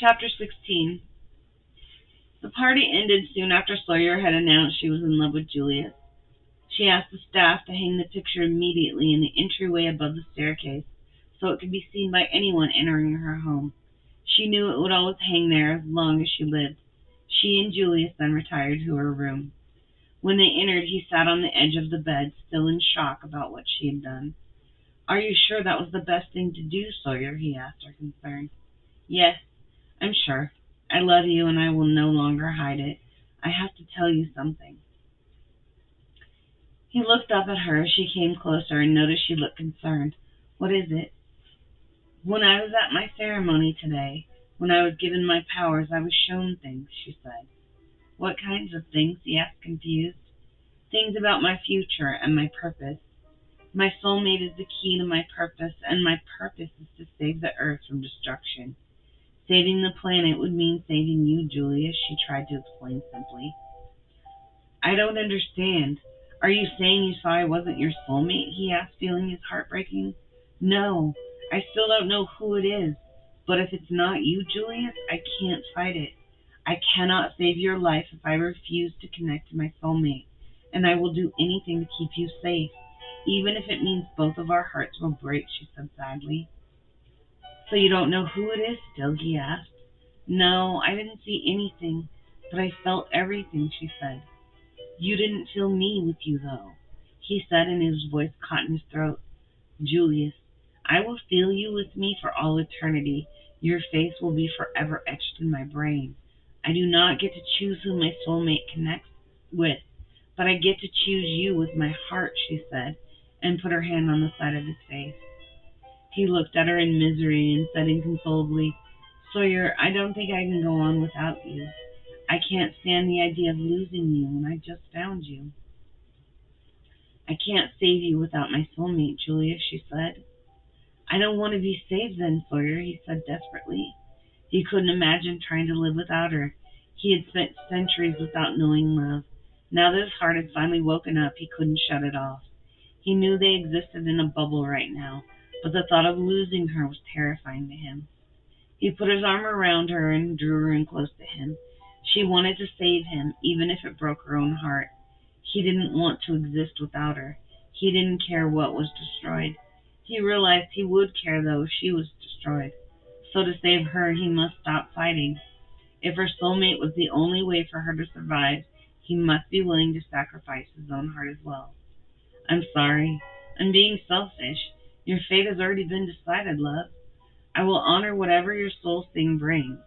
Chapter 16. The party ended soon after Sawyer had announced she was in love with Julius. She asked the staff to hang the picture immediately in the entryway above the staircase, so it could be seen by anyone entering her home. She knew it would always hang there as long as she lived. She and Julius then retired to her room. When they entered, he sat on the edge of the bed, still in shock about what she had done. "Are you sure that was the best thing to do, Sawyer?" he asked her, concerned. "Yes, I'm sure. I love you, and I will no longer hide it. I have to tell you something." He looked up at her as she came closer and noticed she looked concerned. "What is it?" "When I was at my ceremony today, when I was given my powers, I was shown things," she said. "What kinds of things?" he asked, confused. "Things about my future and my purpose. My soulmate is the key to my purpose, and my purpose is to save the Earth from destruction. Saving the planet would mean saving you, Julius," she tried to explain simply. "I don't understand. Are you saying you saw I wasn't your soulmate?" he asked, feeling his heart breaking. "No, I still don't know who it is. But if it's not you, Julius, I can't fight it. I cannot save your life if I refuse to connect to my soulmate, and I will do anything to keep you safe, even if it means both of our hearts will break," she said sadly. "So you don't know who it is still?" he asked. "No, I didn't see anything, but I felt everything," she said. "You didn't feel me with you, though," he said, and his voice caught in his throat. "Julius, I will feel you with me for all eternity. Your face will be forever etched in my brain. I do not get to choose who my soulmate connects with, but I get to choose you with my heart," she said, and put her hand on the side of his face. He looked at her in misery and said inconsolably, "Sawyer, I don't think I can go on without you. I can't stand the idea of losing you when I just found you." "I can't save you without my soulmate, Julius," she said. "I don't want to be saved then, Sawyer," he said desperately. He couldn't imagine trying to live without her. He had spent centuries without knowing love. Now that his heart had finally woken up, he couldn't shut it off. He knew they existed in a bubble right now, but the thought of losing her was terrifying to him. He put his arm around her and drew her in close to him. She wanted to save him, even if it broke her own heart. He didn't want to exist without her. He didn't care what was destroyed. He realized he would care, though, if she was destroyed. So to save her, he must stop fighting. If her soulmate was the only way for her to survive, he must be willing to sacrifice his own heart as well. "I'm sorry. I'm being selfish. Your fate has already been decided, love. I will honor whatever your soul sting brings.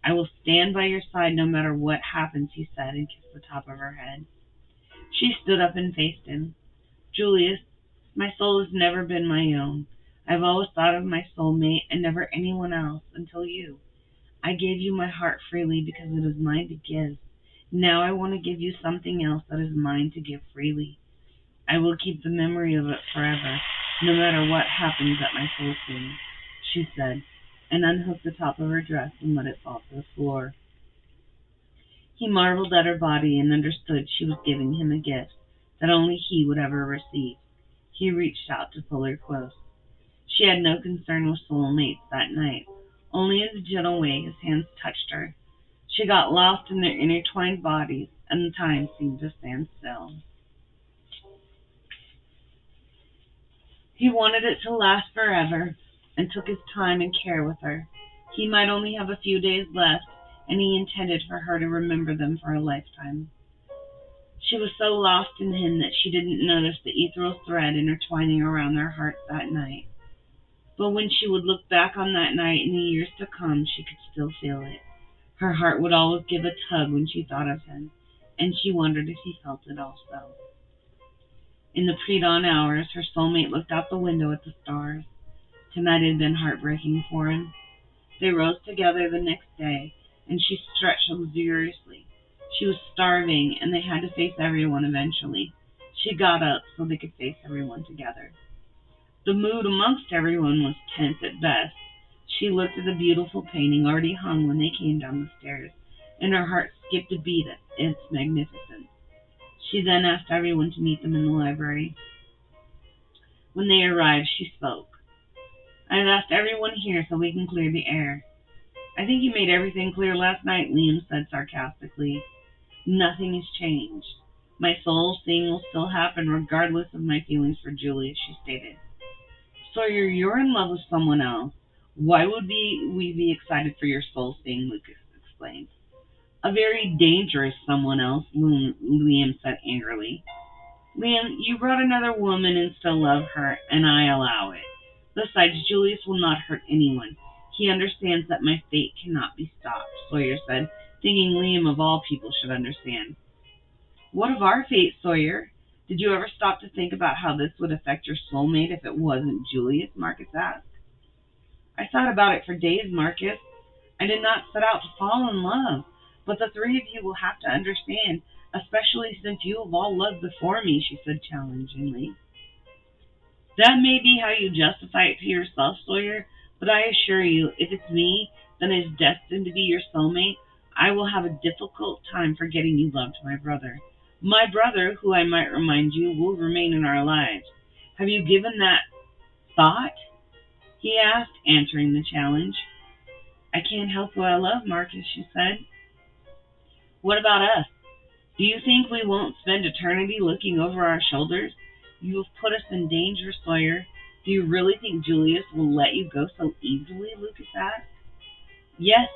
I will stand by your side no matter what happens," he said, and kissed the top of her head. She stood up and faced him. "Julius, my soul has never been my own. I've always thought of my soulmate and never anyone else until you. I gave you my heart freely because it is mine to give. Now I want to give you something else that is mine to give freely. I will keep the memory of it forever, no matter what happens at my soul sting," she said, and unhooked the top of her dress and let it fall to the floor. He marveled at her body and understood she was giving him a gift that only he would ever receive. He reached out to pull her close. She had no concern with soulmates that night. Only in the gentle way his hands touched her. She got lost in their intertwined bodies, and the time seemed to stand still. He wanted it to last forever, and took his time and care with her. He might only have a few days left, and he intended for her to remember them for a lifetime. She was so lost in him that she didn't notice the ethereal thread intertwining around their hearts that night. But when she would look back on that night in the years to come, she could still feel it. Her heart would always give a tug when she thought of him, and she wondered if he felt it also. In the pre-dawn hours, her soulmate looked out the window at the stars. Tonight had been heartbreaking for him. They rose together the next day, and she stretched luxuriously. She was starving, and they had to face everyone eventually. She got up so they could face everyone together. The mood amongst everyone was tense at best. She looked at the beautiful painting already hung when they came down the stairs, and her heart skipped a beat at its magnificence. She then asked everyone to meet them in the library. When they arrived, she spoke. "I've asked everyone here so we can clear the air. I think you made everything clear last night, Liam said sarcastically. Nothing has changed. My soul seeing will still happen regardless of my feelings for Julius, she stated. Sawyer, you're in love with someone else. Why would we be excited for your soul seeing, Lucas explained. A very dangerous someone else, Liam said angrily. Liam, you brought another woman and still love her, and I allow it. Besides, Julius will not hurt anyone. He understands that my fate cannot be stopped, Sawyer said, thinking Liam of all people should understand. What of our fate, Sawyer? Did you ever stop to think about how this would affect your soulmate if it wasn't Julius? Marcus asked. I thought about it for days, Marcus. I did not set out to fall in love, but the three of you will have to understand, especially since you have all loved before me, she said challengingly. That may be how you justify it to yourself, Sawyer, but I assure you, if it's me that is destined to be your soulmate, I will have a difficult time forgetting you loved my brother. My brother, who I might remind you, will remain in our lives. Have you given that thought? He asked, answering the challenge. I can't help who I love, Marcus, she said. What about us? Do you think we won't spend eternity looking over our shoulders? You have put us in danger, Sawyer. Do you really think Julius will let you go so easily? Lucas asked. Yes,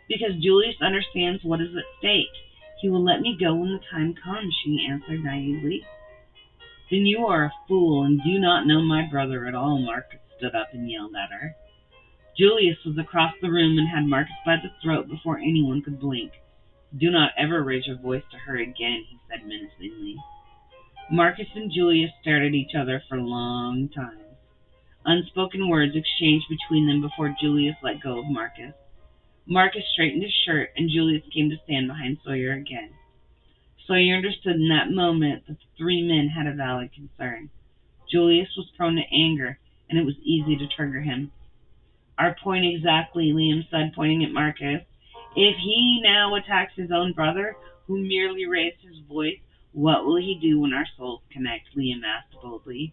because Julius understands what is at stake. He will let me go when the time comes, she answered naively. Then you are a fool and do not know my brother at all, Marcus stood up and yelled at her. Julius was across the room and had Marcus by the throat before anyone could blink. Do not ever raise your voice to her again, he said menacingly. Marcus and Julius stared at each other for a long time. Unspoken words exchanged between them before Julius let go of Marcus. Marcus straightened his shirt, and Julius came to stand behind Sawyer again. Sawyer understood in that moment that the three men had a valid concern. Julius was prone to anger, and it was easy to trigger him. Our point exactly, Liam said, pointing at Marcus. If he now attacks his own brother, who merely raised his voice, what will he do when our souls connect? Liam asked boldly.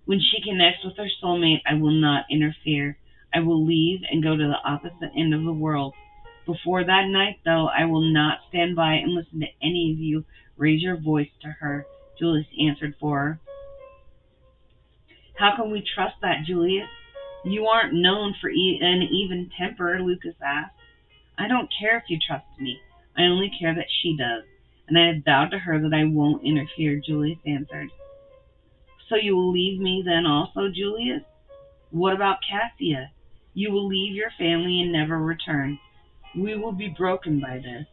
When she connects with her soulmate, I will not interfere. I will leave and go to the opposite end of the world. Before that night, though, I will not stand by and listen to any of you raise your voice to her, Julius answered for her. How can we trust that, Julius? You aren't known for an even temper, Lucas asked. I don't care if you trust me. I only care that she does, and I have vowed to her that I won't interfere, Julius answered. So you will leave me then also, Julius? What about Cassia? You will leave your family and never return. We will be broken by this.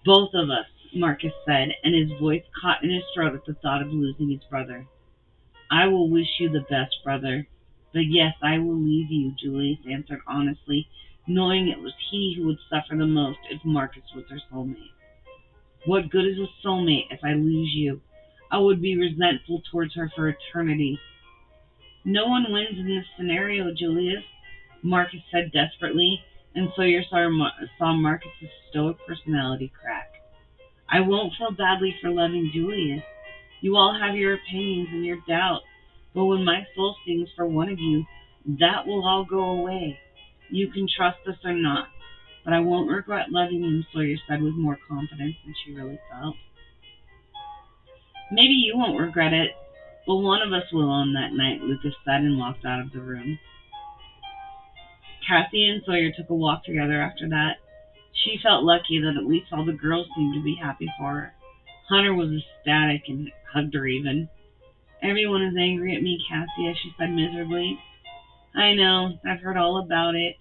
Both of us, Marcus said, and his voice caught in his throat at the thought of losing his brother. I will wish you the best, brother. But yes, I will leave you, Julius answered honestly, knowing it was he who would suffer the most if Marcus was her soulmate. What good is a soulmate if I lose you? I would be resentful towards her for eternity. No one wins in this scenario, Julius, Marcus said desperately, and Sawyer saw Marcus's stoic personality crack. I won't feel badly for loving Julius. You all have your opinions and your doubts, but when my soul sings for one of you, that will all go away. You can trust us or not, but I won't regret loving you, Sawyer said with more confidence than she really felt. Maybe you won't regret it, but one of us will on that night, Lucas said and walked out of the room. Cassie and Sawyer took a walk together after that. She felt lucky that at least all the girls seemed to be happy for her. Hunter was ecstatic and hugged her even. Everyone is angry at me, Cassia, she said miserably. I know, I've heard all about it.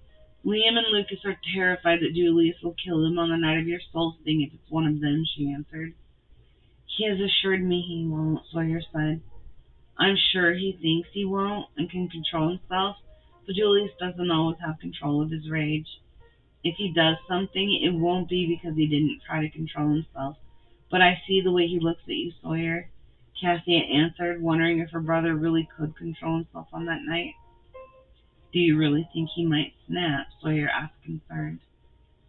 Liam and Lucas are terrified that Julius will kill him on the night of your soul sting if it's one of them, she answered. He has assured me he won't, Sawyer said. I'm sure he thinks he won't and can control himself, but Julius doesn't always have control of his rage. If he does something, it won't be because he didn't try to control himself. But I see the way he looks at you, Sawyer, Cassia answered, wondering if her brother really could control himself on that night. Do you really think he might snap? Sawyer asked, concerned.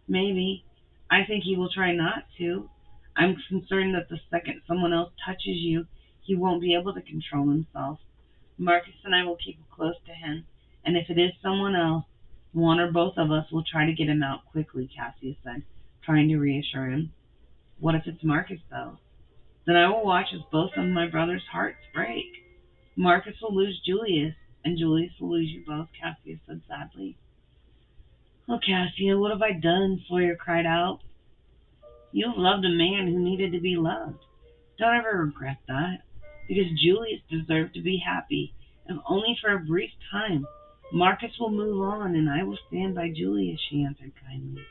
Maybe. I think he will try not to. I'm concerned that the second someone else touches you, he won't be able to control himself. Marcus and I will keep close to him, and if it is someone else, One or both of us will try to get him out quickly, Cassius said, trying to reassure him. What if it's Marcus, though? Then I will watch as both of my brothers' hearts break. Marcus will lose Julius, and Julius will lose you both, Cassius said sadly. Oh, Cassia, what have I done? Sawyer cried out. You have loved a man who needed to be loved. Don't ever regret that, because Julius deserved to be happy, if only for a brief time. Marcus will move on, and I will stand by Julius, she answered kindly.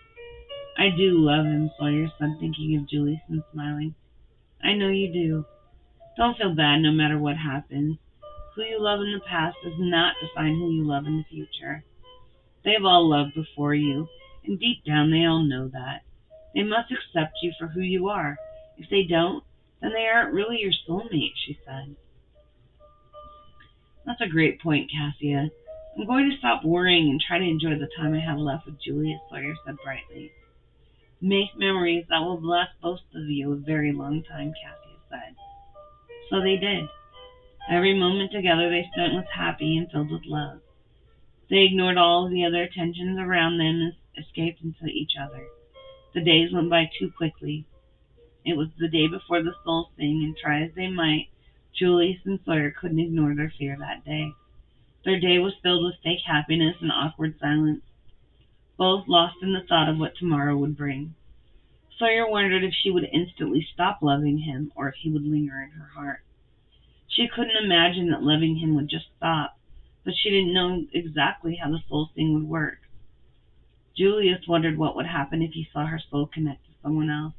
I do love him, Sawyer said, thinking of Julius and smiling. I know you do. Don't feel bad no matter what happens. Who you love in the past does not define who you love in the future. They have all loved before you, and deep down they all know that. They must accept you for who you are. If they don't, then they aren't really your soulmate, she said. That's a great point, Cassia. I'm going to stop worrying and try to enjoy the time I have left with Julius, Sawyer said brightly. Make memories that will last both of you a very long time, Cassia said. So they did. Every moment together they spent was happy and filled with love. They ignored all of the other attentions around them and escaped into each other. The days went by too quickly. It was the day before the Soul Sing, and try as they might, Julius and Sawyer couldn't ignore their fear that day. Their day was filled with fake happiness and awkward silence, both lost in the thought of what tomorrow would bring. Sawyer wondered if she would instantly stop loving him or if he would linger in her heart. She couldn't imagine that loving him would just stop, but she didn't know exactly how the Soul Sing would work. Julius wondered what would happen if he saw her soul connect to someone else.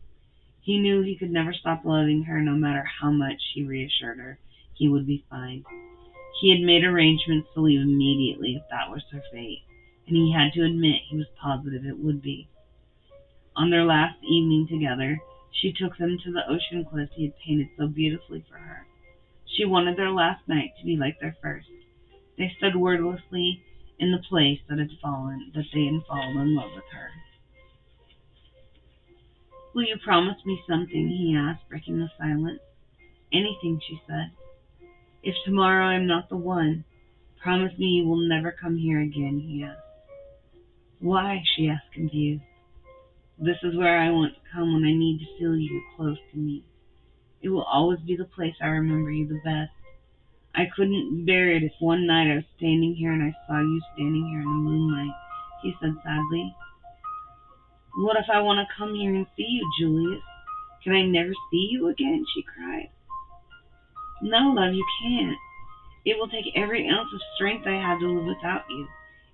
He knew he could never stop loving her, no matter how much she reassured her he would be fine. He had made arrangements to leave immediately if that was her fate, and he had to admit he was positive it would be. On their last evening together, she took them to the ocean cliff he had painted so beautifully for her. She wanted their last night to be like their first. They stood wordlessly in the place that they had fallen in love with her. Will you promise me something? He asked, breaking the silence. Anything, she said. If tomorrow I am not the one, promise me you will never come here again, he asked. Why? She asked, confused. This is where I want to come when I need to feel you close to me. It will always be the place I remember you the best. I couldn't bear it if one night I was standing here and I saw you standing here in the moonlight, he said sadly. What if I want to come here and see you, Julius? Can I never see you again? She cried. No, love, you can't. It will take every ounce of strength I have to live without you.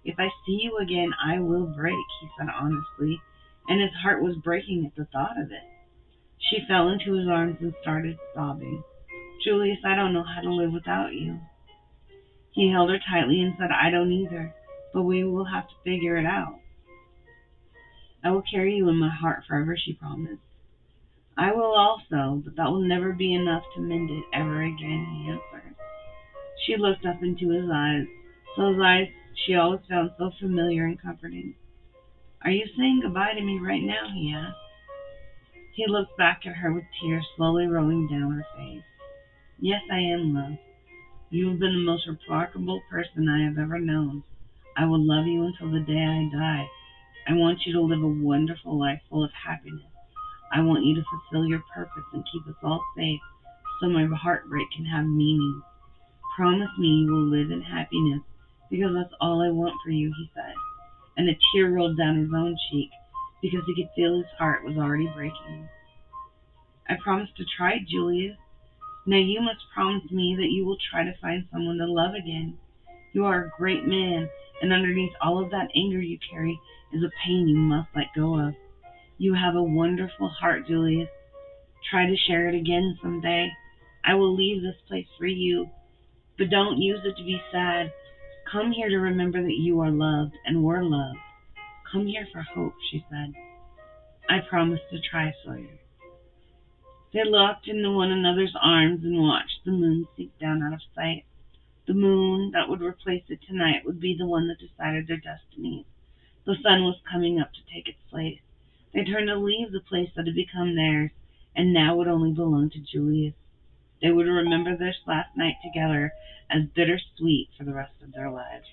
If I see you again, I will break, he said honestly, and his heart was breaking at the thought of it. She fell into his arms and started sobbing. Julius, I don't know how to live without you. He held her tightly and said, I don't either, but we will have to figure it out. I will carry you in my heart forever, she promised. I will also, but that will never be enough to mend it ever again, he answered. She looked up into his eyes, those eyes she always found so familiar and comforting. Are you saying goodbye to me right now? He asked. He looked back at her with tears slowly rolling down her face. Yes, I am, love. You have been the most remarkable person I have ever known. I will love you until the day I die. I want you to live a wonderful life full of happiness. I want you to fulfill your purpose and keep us all safe so my heartbreak can have meaning. Promise me you will live in happiness because that's all I want for you, he said. And a tear rolled down his own cheek because he could feel his heart was already breaking. I promise to try, Julius. Now you must promise me that you will try to find someone to love again. You are a great man, and underneath all of that anger you carry is a pain you must let go of. You have a wonderful heart, Julius. Try to share it again someday. I will leave this place for you, but don't use it to be sad. Come here to remember that you are loved and were loved. Come here for hope, she said. I promise to try, Sawyer. They locked into one another's arms and watched the moon sink down out of sight. The moon that would replace it tonight would be the one that decided their destinies. The sun was coming up to take its place. They turned to leave the place that had become theirs, and now would only belong to Julius. They would remember this last night together as bittersweet for the rest of their lives.